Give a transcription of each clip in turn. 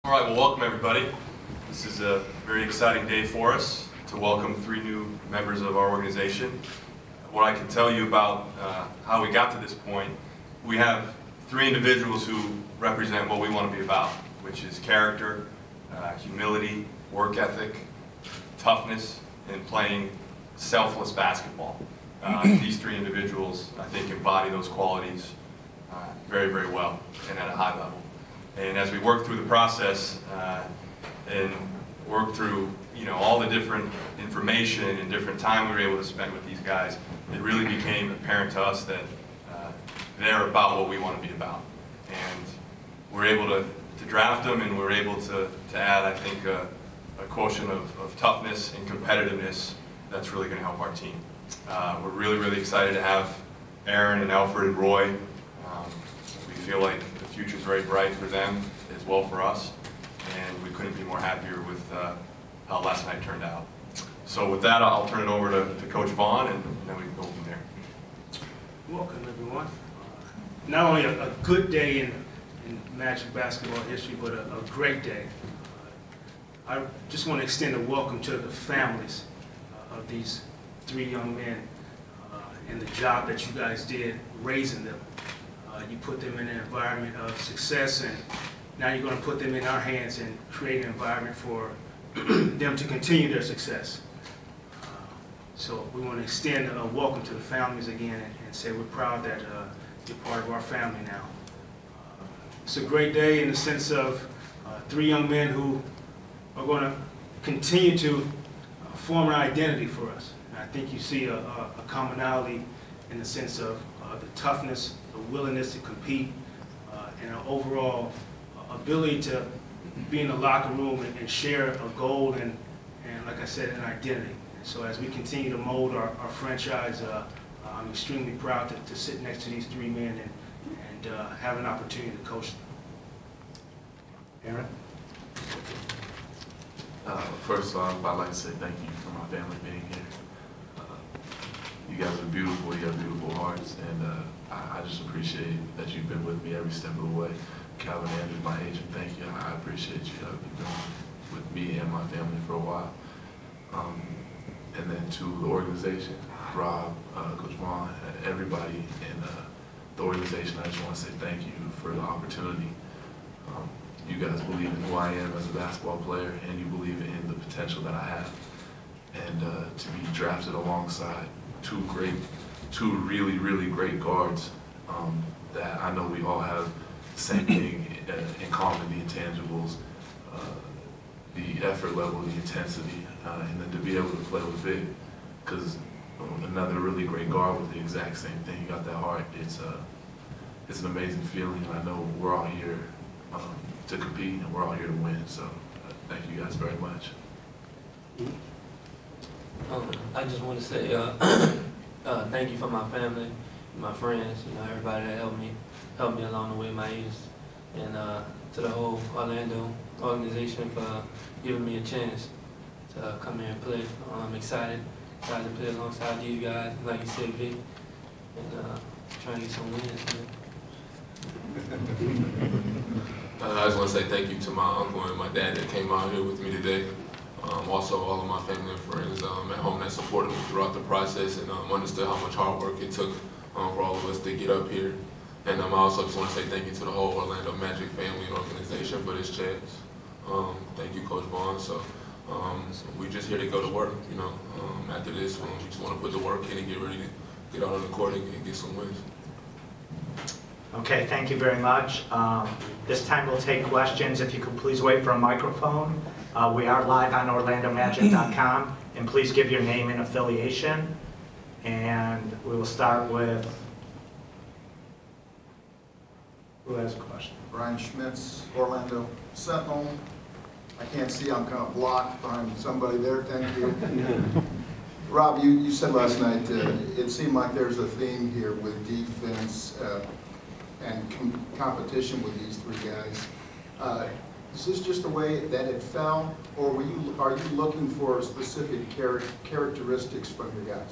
All right, well, welcome everybody. This is a very exciting day for us to welcome 3 new members of our organization. What I can tell you about how we got to this point, we have 3 individuals who represent what we want to be about, which is character, humility, work ethic, toughness, and playing selfless basketball. These 3 individuals, I think, embody those qualities very, very well and at a high level. And as we work through the process and work through, all the different information and different time we were able to spend with these guys, it really became apparent to us that they're about what we want to be about. And we're able to draft them, and we're able to add, I think, a quotient of toughness and competitiveness that's really going to help our team. We're really, really excited to have Aaron and Elfrid and Roy. We feel like the future's very bright for them as well for us, and we couldn't be more happier with how last night turned out. So with that, I'll turn it over to Coach Vaughn, and then we can go from there. Welcome, everyone. Not only a good day in Magic basketball history, but a great day. I just want to extend a welcome to the families of these 3 young men and the job that you guys did raising them. You put them in an environment of success, and now you're going to put them in our hands and create an environment for them to continue their success. So we want to extend a welcome to the families again and say we're proud that you're part of our family now. It's a great day in the sense of 3 young men who are going to continue to form an identity for us. And I think you see a commonality in the sense of the toughness, the willingness to compete, and an overall ability to be in the locker room and share a goal and, like I said, an identity. And so as we continue to mold our franchise, I'm extremely proud to sit next to these 3 men and have an opportunity to coach them. Aaron? First off, I'd like to say thank you for my family being here. You guys are beautiful, you have beautiful hearts, and I just appreciate that you've been with me every step of the way. Calvin Andrews, my agent, thank you. I appreciate you. You've been with me and my family for a while. And then to the organization, Rob, Coach Vaughn, everybody in the organization, I just want to say thank you for the opportunity. You guys believe in who I am as a basketball player, and you believe in the potential that I have. And to be drafted alongside 2 really, really great guards that I know we all have the same thing in common, the intangibles, the effort level, the intensity, and then to be able to play with Vic, because another really great guard with the exact same thing, you got that heart, it's an amazing feeling, and I know we're all here to compete, and we're all here to win, so thank you guys very much. I just want to say thank you for my family, my friends, everybody that helped me along the way, my agents, and to the whole Orlando organization for giving me a chance to come here and play. I'm excited to play alongside these guys, like you said, Vic, and trying to get some wins, I just want to say thank you to my uncle and my dad that came out here with me today. Also, all of my family and friends at home that supported me throughout the process and understood how much hard work it took for all of us to get up here. And I also just want to say thank you to the whole Orlando Magic family and organization for this chance. Thank you, Coach Vaughn. So we're just here to go to work. After this, we just want to put the work in and get ready to get out on the court and get some wins. Okay, thank you very much. This time we'll take questions. If you could please wait for a microphone. We are live on OrlandoMagic.com, and please give your name and affiliation. And we will start with, who has a question? Brian Schmitz, Orlando Sentinel. I can't see, I'm kind of blocked behind somebody there, thank you. Rob, you said last night it seemed like there's a theme here with defense and competition with these 3 guys. Is this just the way that it fell, or are you looking for specific characteristics from your guys?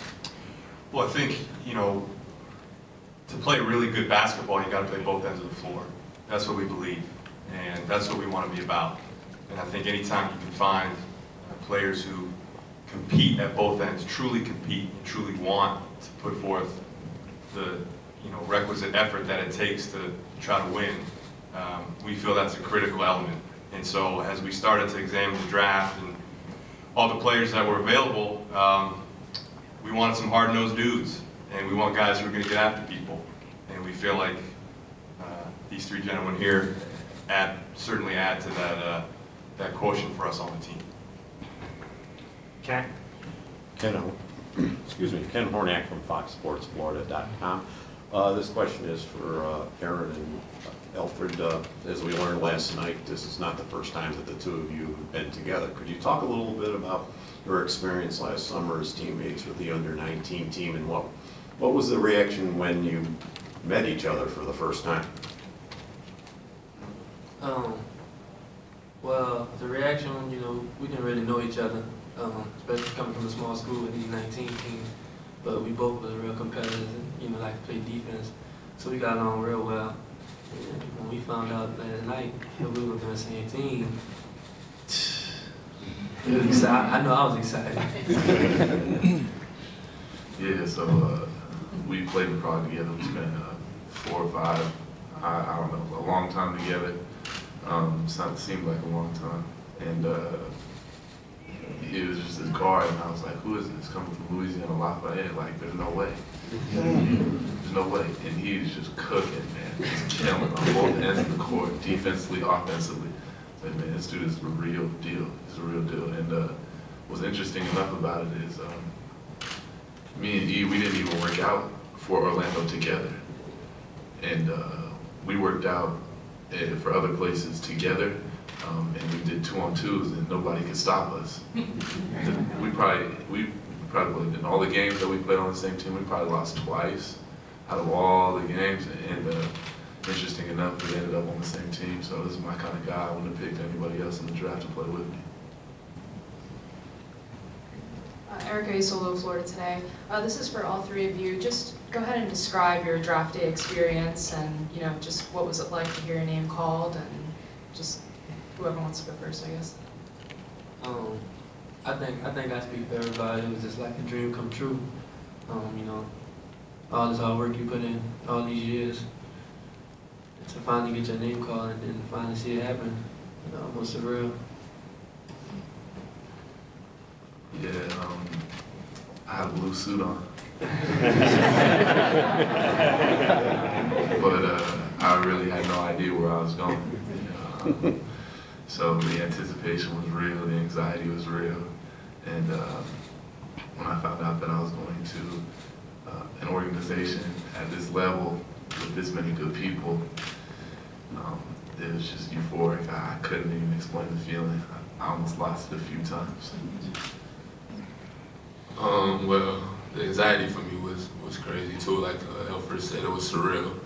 Well, I think, to play really good basketball, you got to play both ends of the floor. That's what we believe, and that's what we want to be about. And I think anytime you can find players who compete at both ends, truly compete and truly want to put forth the requisite effort that it takes to try to win, we feel that's a critical element. And so as we started to examine the draft and all the players that were available, we wanted some hard-nosed dudes, and we want guys who are going to get after people. And we feel like these three gentlemen here certainly add to that quotient for us on the team. Ken? Ken Hornak from FoxSportsFlorida.com. This question is for Aaron and Elfrid. As we learned last night, this is not the first time that the two of you have been together. Could you talk a little bit about your experience last summer as teammates with the under-19 team, and what was the reaction when you met each other for the first time? Well, the reaction, we didn't really know each other, especially coming from a small school with these 19 teams. But we both were real competitors and, like to play defense. So we got along real well. And when we found out last night that we were on the same team, I know I was excited. Yeah, so we played in Prague together. We spent 4 or 5, I don't know, a long time together. Seemed like a long time. And he was just this guard, and I was like, who is this? Coming from Louisiana, Lafayette, like, there's no way. There's no way. And he was just cooking, man. Just killing on both ends of the court, defensively, offensively. Like, man, this dude is the real deal. He's a real deal. And what's interesting enough about it is me and E, we didn't even work out for Orlando together. And we worked out for other places together. And we did 2-on-2s, and nobody could stop us. We probably in all the games that we played on the same team, we probably lost twice out of all the games. And interesting enough, we ended up on the same team. So this is my kind of guy. I wouldn't have picked anybody else in the draft to play with me. Erica Isolo, Florida Today. This is for all three of you. Just go ahead and describe your draft day experience, and just what was it like to hear your name called, and just whoever wants to go first, I guess. I think I speak for everybody. It was just like a dream come true. All this hard work you put in all these years to finally get your name called and then finally see it happen. Almost surreal. Yeah, I had a blue suit on. But I really had no idea where I was going. So the anticipation was real, the anxiety was real, and when I found out that I was going to an organization at this level with this many good people, it was just euphoric. I couldn't even explain the feeling. I almost lost it a few times. Well, the anxiety for me was crazy too. Like Elfrid said, it was surreal.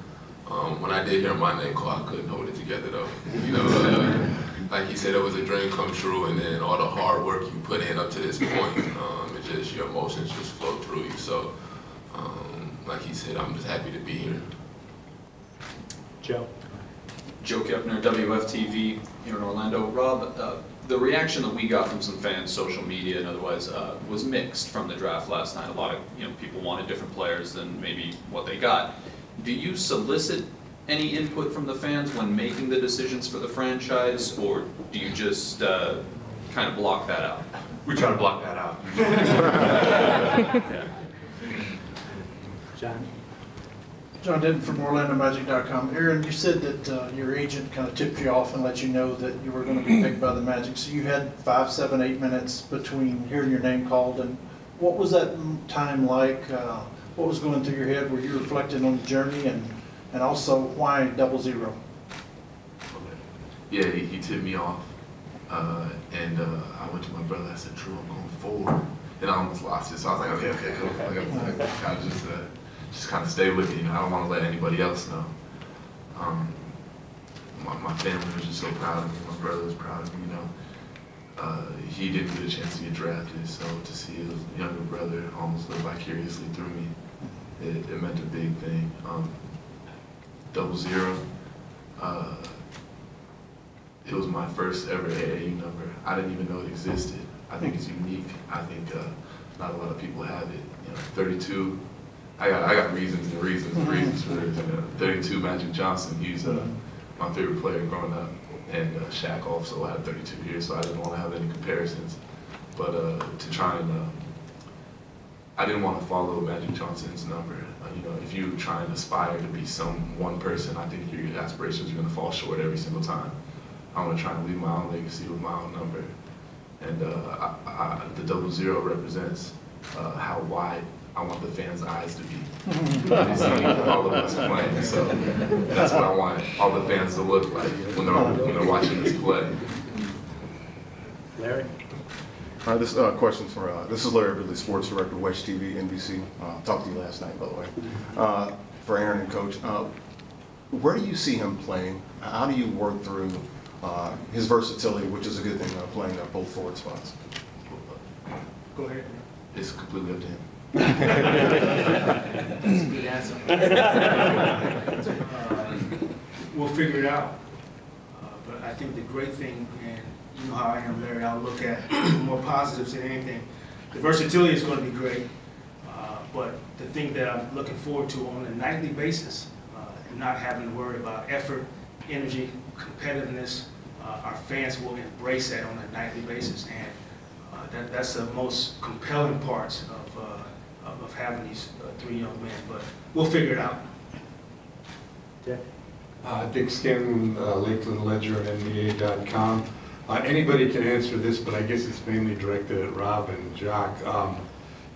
When I did hear my name called, I couldn't hold it together though. Like he said, it was a dream come true, and then all the hard work you put in up to this point, your emotions just flow through you. So, like he said, I'm just happy to be here. Joe? Joe Kepner, WFTV here in Orlando. Rob, the reaction that we got from some fans, social media and otherwise, was mixed from the draft last night. A lot of people wanted different players than maybe what they got. Do you solicit any input from the fans when making the decisions for the franchise, or do you just kind of block that out? We try to block that out. John? John Denton from OrlandoMagic.com. Aaron, you said that your agent kind of tipped you off and let you know that you were going to be picked by the Magic. So you had 5, 7, 8 minutes between hearing your name called, and what was that time like? What was going through your head? Were you reflecting on the journey, and also why 00? Yeah, he tipped me off, and I went to my brother. I said, "Drew, I'm going 4," and I almost lost it. So I was like, "Okay, cool." I just kind of stay with it. I don't want to let anybody else know. My family was just so proud of me. My brother was proud of me. He didn't get a chance to get drafted, so to see his younger brother almost live vicariously through me, it meant a big thing. 00. it was my first ever AAU number. I didn't even know it existed. I think it's unique. I think not a lot of people have it. 32. I got reasons and reasons and reasons for this. 32 Magic Johnson. He's my favorite player growing up, and Shaq also had 32 years, so I didn't want to have any comparisons. But to try and I didn't want to follow Magic Johnson's number. If you try and aspire to be one person, I think your aspirations are going to fall short every single time. I want to try and leave my own legacy with my own number. And the 00 represents how wide I want the fans' eyes to be. They see all of us playing, so that's what I want all the fans to look like when they're watching us play. Larry? All right, this question for, this is Larry Ridley, Sports Director, Wedge TV, NBC. Talked to you last night, by the way. For Aaron and Coach, where do you see him playing? How do you work through his versatility, which is a good thing, playing both forward spots? Go ahead. It's completely up to him. That's a good answer. We'll figure it out. But I think the great thing, and you know how I am, Larry, I'll look at more positives than anything. The versatility is going to be great, but the thing that I'm looking forward to on a nightly basis, not having to worry about effort, energy, competitiveness, our fans will embrace that on a nightly basis, and that's the most compelling parts of having these three young men. But we'll figure it out. Dick Scanlon, Lakeland Ledger at NBA.com. Anybody can answer this, but I guess it's mainly directed at Rob and Jock.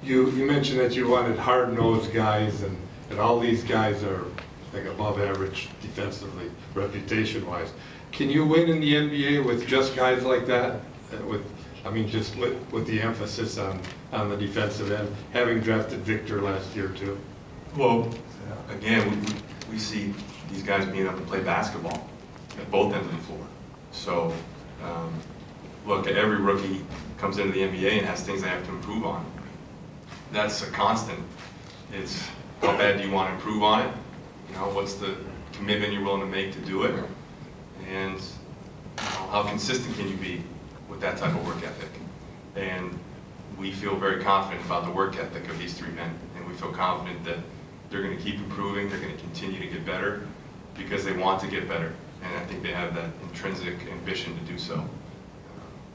You mentioned that you wanted hard-nosed guys, and all these guys are like above average defensively, reputation-wise. Can you win in the NBA with just guys like that? Just with the emphasis on the defensive end, having drafted Victor last year too? Well, again, we see these guys being able to play basketball at both ends of the floor. So, look, every rookie comes into the NBA and has things they have to improve on. That's a constant. It's how bad do you want to improve on it? What's the commitment you're willing to make to do it? And how consistent can you be with that type of work ethic? And we feel very confident about the work ethic of these three men, and we feel confident that they're going to keep improving, they're going to continue to get better because they want to get better, and I think they have that intrinsic ambition to do so.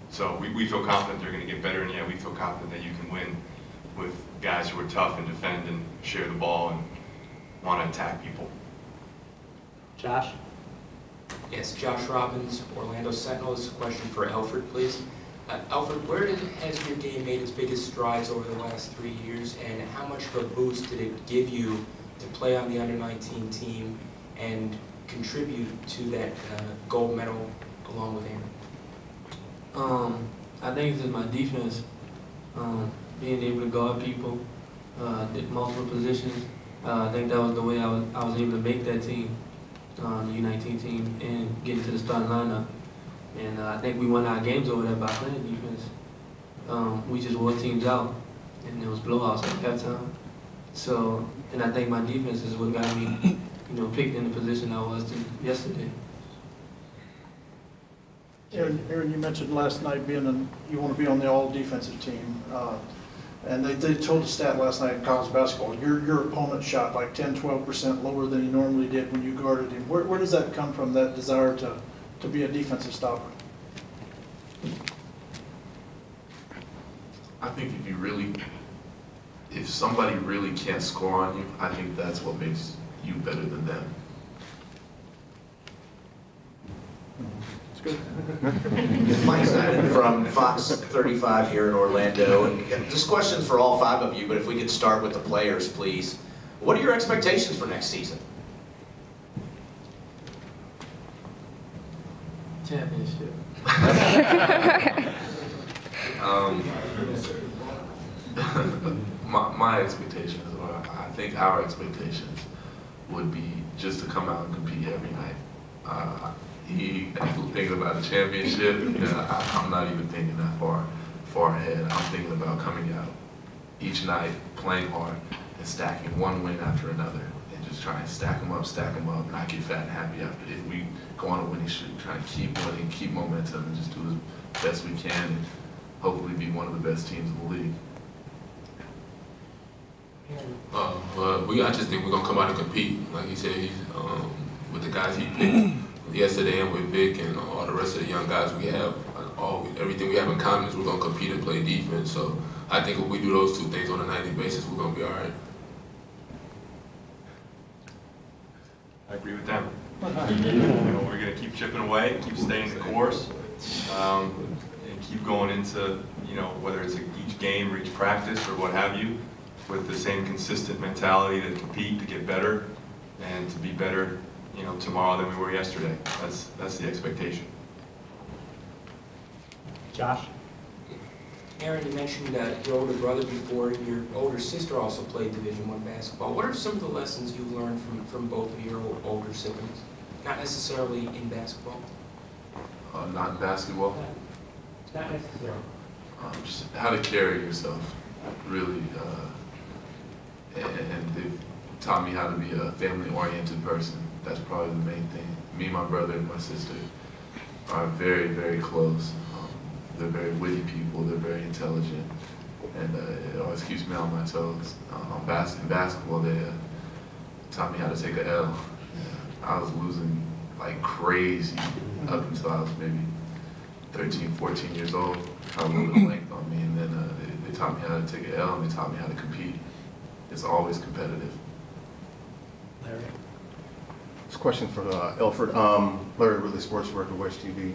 So we feel confident they're going to get better, and yeah, we feel confident that you can win with guys who are tough and defend and share the ball and want to attack people. Josh? Yes, Josh Robbins, Orlando Sentinel. This is a question for Elfrid, please. Elfrid, where has your game made its biggest strides over the last 3 years, and how much of a boost did it give you to play on the under-19 team and contribute to that gold medal along with Aaron? I think it's just my defense, being able to guard people, multiple positions. I think that was the way I was able to make that team, the U19 team, and get into the starting lineup. And I think we won our games over there by playing defense. We just wore teams out, and it was blowouts at halftime. So, and I think my defense is what got me, picked in the position I was yesterday. Aaron, you mentioned last night you want to be on the all-defensive team. And they told the stat last night in college basketball, your opponent shot like 10-12% lower than he normally did when you guarded him. Where does that come from, that desire to be a defensive stopper? I think if somebody really can't score on you, I think that's what makes you better than them. It's good. Mike Snyder from Fox 35 here in Orlando. And this question's for all five of you, but if we could start with the players, please. What are your expectations for next season? Championship. My expectations, or I think our expectations, would be just to come out and compete every night. Thinking about a championship, I'm not even thinking that far ahead. I'm thinking about coming out each night, playing hard, and stacking one win after another. and just try and stack them up, not get fat and happy after. If we go on a winning streak, try and keep winning, keep momentum, and just do as best we can, and hopefully be one of the best teams in the league. I just think we're gonna come out and compete. Like he said, with the guys he picked yesterday and with Vic and all the rest of the young guys we have, everything we have in common is we're gonna compete and play defense. So I think if we do those two things on a nightly basis, we're gonna be all right. I agree with them. We're going to keep chipping away, keep staying the course, and keep going into, whether it's each game or each practice or what have you, with the same consistent mentality to compete, to get better, and to be better, tomorrow than we were yesterday. That's the expectation. Josh? Aaron, you mentioned your older brother before. Your older sister also played Division I basketball. What are some of the lessons you've learned from both of your older siblings? Not necessarily in basketball. Not in basketball. Not necessarily. Just how to carry yourself, really, and they've taught me how to be a family-oriented person. That's probably the main thing. Me, my brother, and my sister are very, very close. They're very witty people, they're very intelligent, and it always keeps me on my toes. In basketball, they taught me how to take an L. I was losing like crazy up until I was maybe 13, 14 years old. I was a little length on me, and then they taught me how to take an L, and they taught me how to compete. It's always competitive. Larry? This question for Elfrid. Larry Ridley, sports director, West TV.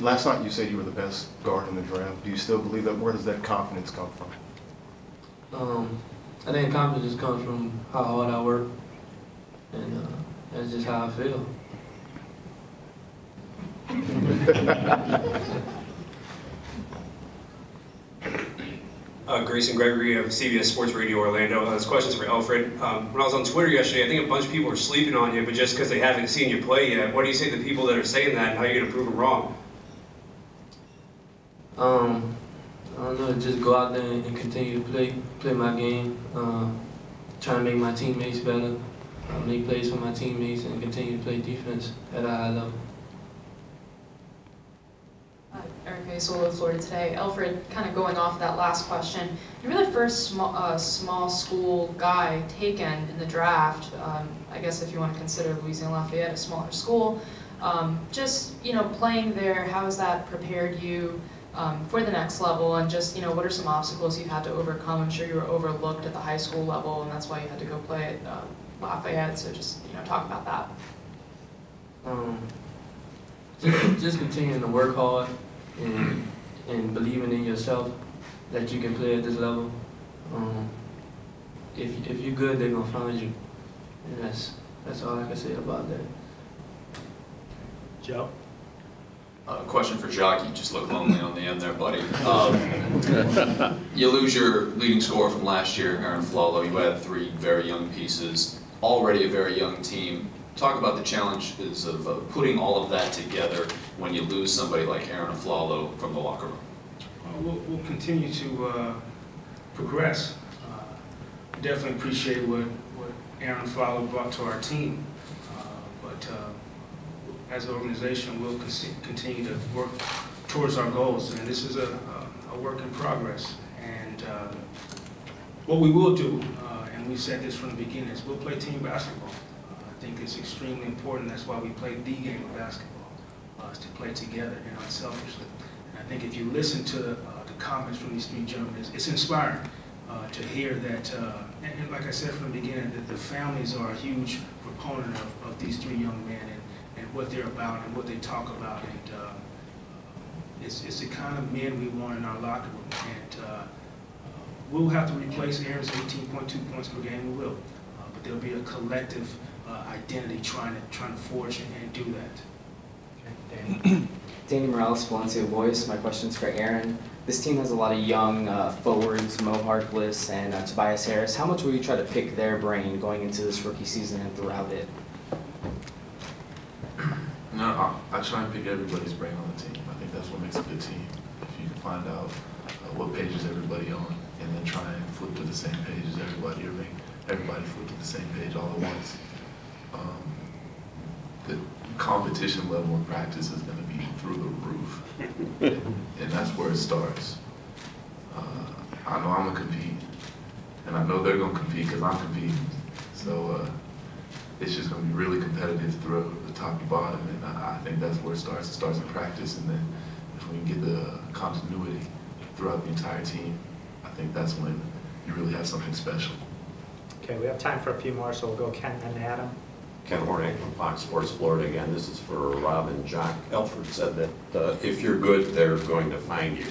Last night you said you were the best guard in the draft. Do you still believe that? Where does that confidence come from? I think confidence comes from how hard I work, and that's just how I feel. Grayson Gregory of CBS Sports Radio Orlando. This question's for Elfrid. When I was on Twitter yesterday, I think a bunch of people were sleeping on you, but just because they haven't seen you play yet. What do you say to the people that are saying that, and how are you going to prove them wrong? I don't know, just go out there and continue to play my game, try to make my teammates better, make plays for my teammates, and continue to play defense at a high level. Erica Solo, Florida Today. Elfrid, kind of going off that last question, you were the first small school guy taken in the draft. I guess if you want to consider Louisiana Lafayette a smaller school. Just, playing there, how has that prepared you for the next level? And just, what are some obstacles you've had to overcome? I'm sure you were overlooked at the high school level, and that's why you had to go play at Lafayette. So just, talk about that. Just continuing to work hard and believing in yourself that you can play at this level. If you're good, they're gonna find you, and that's all I can say about that. Joe? Question for Jock. You just look lonely on the end there, buddy. You lose your leading scorer from last year, Aaron Flalo. You had 3 very young pieces, already a very young team. Talk about the challenges of putting all of that together when you lose somebody like Aaron Flalo from the locker room. We'll continue to progress. Definitely appreciate what Aaron Flalo brought to our team. But as an organization, we'll continue to work towards our goals. And this is a work in progress. And what we will do, and we said this from the beginning, is we'll play team basketball. I think it's extremely important. That's why we play the game of basketball, is to play together and unselfishly. And I think if you listen to the comments from these 3 gentlemen, it's inspiring to hear that, and like I said from the beginning, that the families are a huge proponent of these 3 young men and what they're about and what they talk about. And it's the kind of men we want in our locker room. And we'll have to replace Aaron's 18.2 points per game. We will. But there'll be a collective identity trying to forge and do that. Okay, Danny Morales, Valencia Voice. My question's for Aaron. This team has a lot of young forwards, Mo Harkless and Tobias Harris. How much will you try to pick their brain going into this rookie season and throughout it? No, I try and pick everybody's brain on the team. I think that's what makes a good team. If you can find out what page is everybody on, and then try and flip to the same page as everybody, or make everybody flipped to the same page all at once. The competition level in practice is going to be through the roof, and that's where it starts. I know I'm going to compete, and I know they're going to compete because I'm competing. So it's just going to be really competitive through the top to bottom, and I think that's where it starts. It starts in practice, and then if we can get the continuity throughout the entire team, I think that's when you really have something special. Okay, we have time for a few more, so we'll go Ken and Adam. Ken Hornak from Fox Sports Florida again. This is for Rob and Jock. Elfrid said that if you're good, they're going to find you.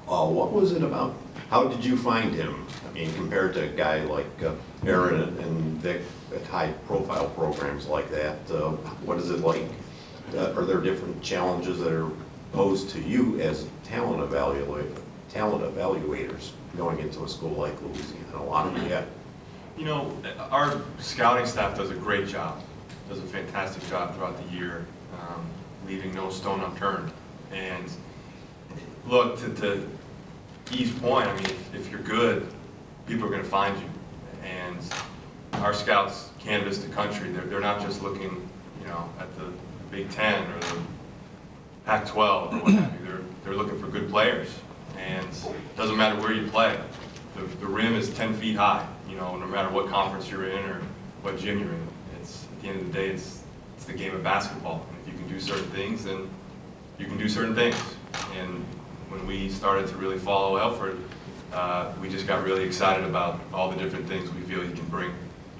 What was it about? How did you find him? I mean, compared to a guy like Aaron and Vic at high-profile programs like that, what is it like? Are there different challenges that are posed to you as talent evaluators going into a school like Louisiana? A lot of you have. You know, our scouting staff does a great job, does a fantastic job throughout the year, leaving no stone unturned. And look, to Eve's point, I mean, if you're good, people are going to find you. And our scouts canvass the country. They're not just looking, you know, at the Big Ten or the Pac-12 or what have you. They're looking for good players. And it doesn't matter where you play. The rim is 10 feet high, you know, no matter what conference you're in or what gym you're in. It's, at the end of the day, it's the game of basketball. And if you can do certain things, then you can do certain things. And when we started to really follow Elfrid, we just got really excited about all the different things we feel he can bring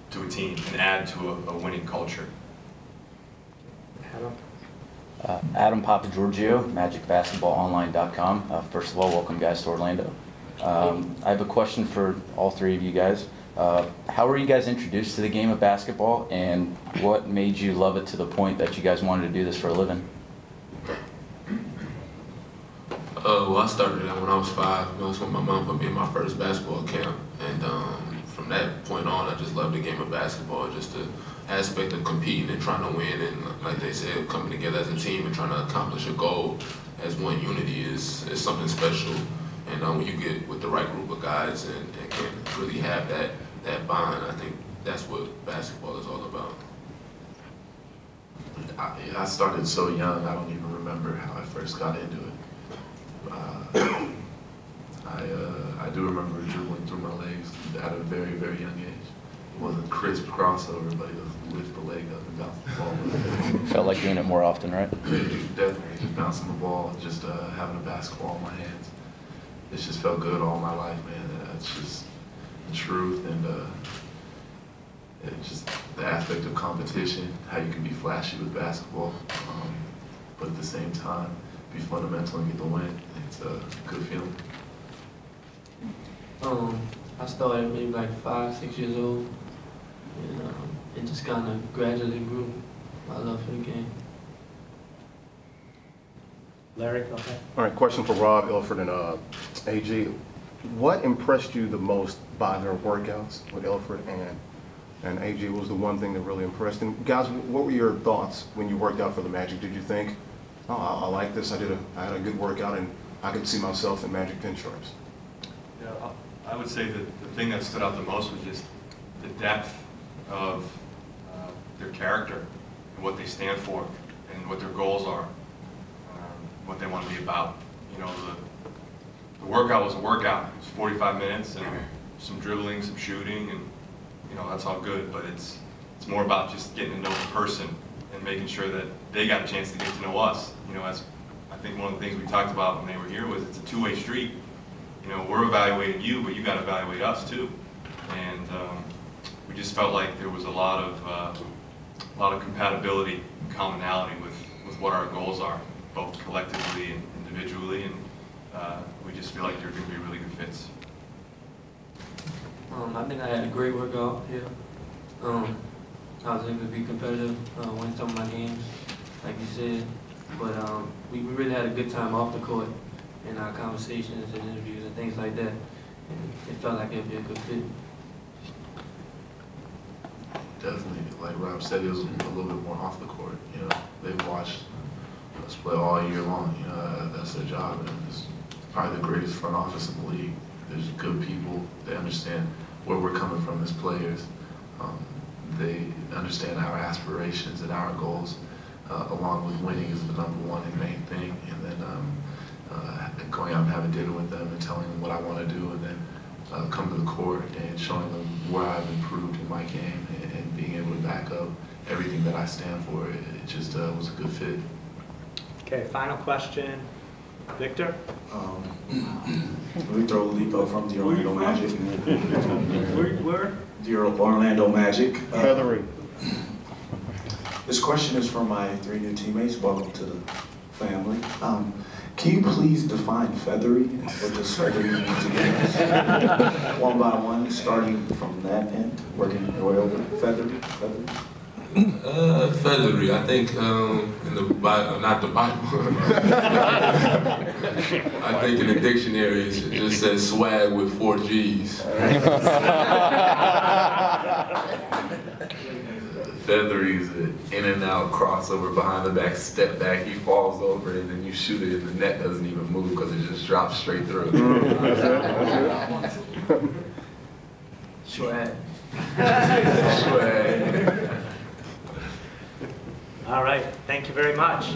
to a team and add to a winning culture. Adam? Adam Papagiorgio, MagicBasketballOnline.com. First of all, welcome guys to Orlando. I have a question for all three of you guys. How were you guys introduced to the game of basketball, and what made you love it to the point that you guys wanted to do this for a living? Well, I started that when I was 5. That's when my mom put me in my first basketball camp, and from that point on, I just loved the game of basketball. Just the aspect of competing and trying to win, and like they said, coming together as a team and trying to accomplish a goal as one unity is something special. And when you get with the right group of guys and can really have that bond, I think that's what basketball is all about. I started so young, I don't even remember how I first got into it. I do remember dribbling through my legs at a very, very young age. It wasn't crisp crossover, but it was lift the leg up and bounce the ball. Felt like doing it more often, right? Definitely, just bouncing the ball, just having a basketball in my hands. It's just felt good all my life, man. It's just the truth, and it's just the aspect of competition, how you can be flashy with basketball, but at the same time, be fundamental and get the win. It's a good feeling. I started maybe like 5, 6 years old, and it just kind of gradually grew my love for the game. Larry, go ahead. All right, question for Rob, Elfrid, and AG. What impressed you the most by their workouts with Elfrid and AG? What was the one thing that really impressed? And guys, what were your thoughts when you worked out for the Magic? Did you think, oh, I like this, I had a good workout and I could see myself in Magic pinstripes? Yeah, I would say that the thing that stood out the most was just the depth of their character and what they stand for and what their goals are, what they want to be about. You know, the workout was a workout. It was 45 minutes and some dribbling, some shooting, and you know, that's all good, but it's more about just getting to know the person and making sure that they got a chance to get to know us. You know, as I think one of the things we talked about when they were here was it's a two-way street. You know, we're evaluating you, but you got to evaluate us too. And we just felt like there was a lot of compatibility and commonality with what our goals are, both collectively and individually, and we just feel like they're going to be really good fits. I think I had a great workout here. I was able to be competitive, win some of my games, like you said. But we really had a good time off the court in our conversations and interviews and things like that. And it felt like it'd be a good fit. Definitely, like Rob said, it was a little bit more off the court. You know, they've watched us play all year long. You know, that's their job, and it's probably the greatest front office in the league. There's good people. They understand where we're coming from as players. They understand our aspirations and our goals, along with winning is the #1 and main thing, and then going out and having dinner with them and telling them what I want to do, and then come to the court and showing them where I've improved in my game and being able to back up everything that I stand for. It just was a good fit. Okay, final question. Victor? Victor Oladipo from the Orlando Magic. Where? The Orlando Magic. Feathery. This question is for my 3 new teammates. Welcome to the family. Can you please define feathery and what does feathery mean to you guys? One by one, starting from that end, working your way over. Feathery. Feathery, I think in the Bible, not the Bible. I think in the dictionary it just says swag with 4 G's. Feathery is an in and out crossover behind the back, step back, he falls over and then you shoot it and the net doesn't even move because it just drops straight through. Swag. Swag. All right, thank you very much.